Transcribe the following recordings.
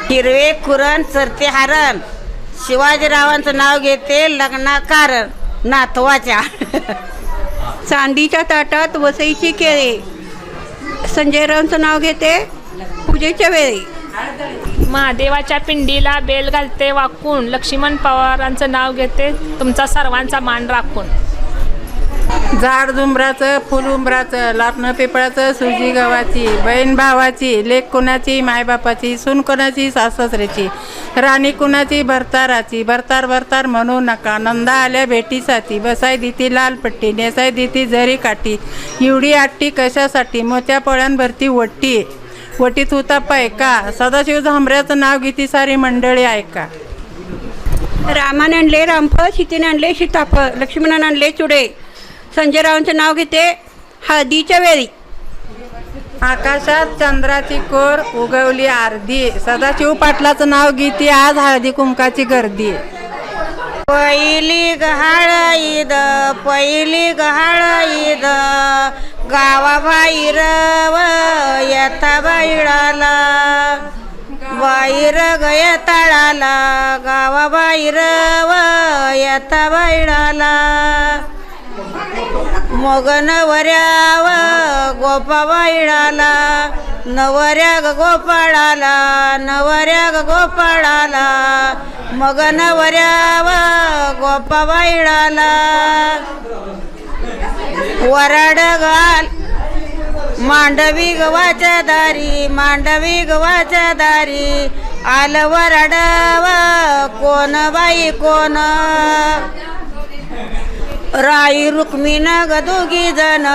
हिरवे कुरण चरते हारण शिवाजीरावांचं नाव घेते लग्ना कारण नातवाच्या. चांदीच्या ताटात वसईची केळी संजयरावांचं नाव घेते पूजेच्या वेळी. महादेवाच्या पिंडीला बेल घालते वाकून लक्ष्मण पवारांचं नाव घेते तुमचा सर्वांचा मान राखून. झाड झुंबराचं फुल उंबराचं लाटणं पिपळाचं सुजी गव्हाची बहीण भावाची लेक कुणाची मायबापाची सून कुणाची सासऱ्याची राणी कुणाची भरताराची भरतार भरतार म्हणू नका नंदा आल्या भेटीसाठी बसाय दिती लाल पट्टी नेसाय दिती जरी काठी एवढी आट्टी कशासाठी मोत्या पळ्यांभरती वट्टी वटीत होता पायका सदाशिव झांबऱ्याचं नाव घेती सारी मंडळी ऐका. रामाने आणले रामफळ सीतेने आणले सीताफळ लक्ष्मणाने आणले चुडे संजयरावांचे नाव घेते हळदीच्या वेळी. आकाशात चंद्राची कोर उगवली आरधी सदाशिव पाटलाचं नाव घेते आज हळदी कुंकाची गर्दी. पहिली गहाळ ईद पहिली गहाळ ईद गावाबाहेर येता बाईडाला बाहेर गया तळाला गावाबाहेर येता बाईडाला मग नवऱ्याव गोपा बाईडाला नवऱ्या गोपाळाला नवऱ्या गोपाळाला मग नवऱ्याव गोपा बाईडाला वराड घाल मांडवी गव्हाच्या दारी मांडवी गव्हाच्या दारी आलं वराडाव कोण बाई कोण राई रुक्मिण गदोगी जण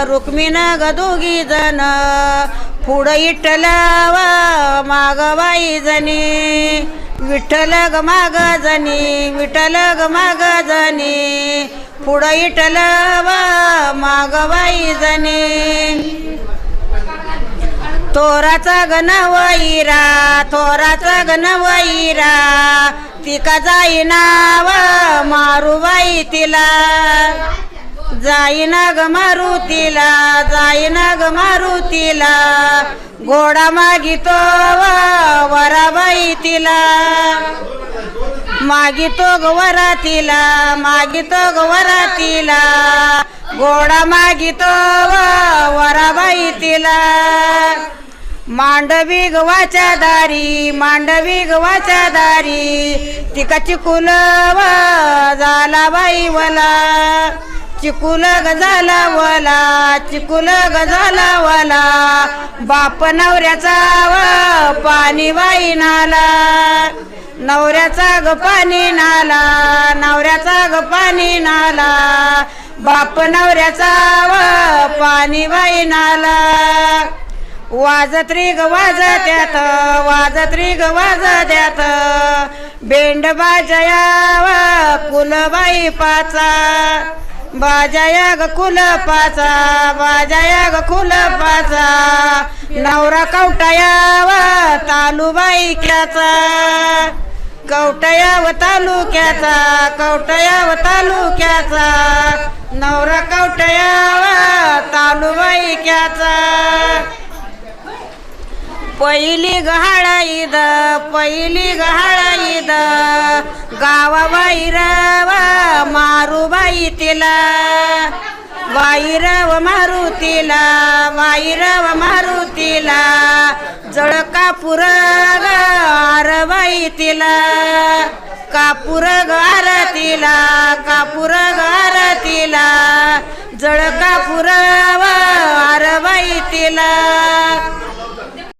रुक्मिण गदोगी जण पुढं इठ्ठलाव माग बाई जणी विठ्ठल ग माग जणी विठ्ठल ग माग जणी पुढं इठ्ठलाव माग बाई जणी. थोराचा गणवैरा थोराचा गणवैरा तिका जाईनाव मारूबाई तिला जाईना ग मारुतीला जाईना ग मारुतीला घोडा मागितो वराबाई तिला मागितो ग वरातीला मागितो ग वरातीला घोडा मागितो वराबाई तिला. मांडवी गव्हाच्या दारी मांडवी गव्हाच्या दारी तिका चिकुल झाला बाई वला चिकुल गजाला वला चिकुल गजाला वला बाप नवऱ्याचा पाणी बाई नाला नवऱ्याचा ग पाणी नाला नवऱ्याचा ग पाणी नाला बाप नवऱ्याचा पाणी बाई नाला. वाजत रे ग वाजत्यात वाजत रे ग वाजत्यात बेंड बाजया कुलबाई पाचा बाजया ग कुलपाचा बाजया ग कुलपाचा नवरा कवटायावा तालुबाई क्याचा कवटया व तालुक्याचा कवटया व तालुक्याचा नवरा कवटयावा तालुबाई क्याचा. पहिली गहाळ ईद पहिली गहाळ ईद गावाबाहेर मारूबाई तिला बाईरव मारुतीला बाईरव मारुतीला जळ कापूर गारबाई तिला कापूर गारतीला कापूर गारतीला जळ कापूर वारबाई तिला.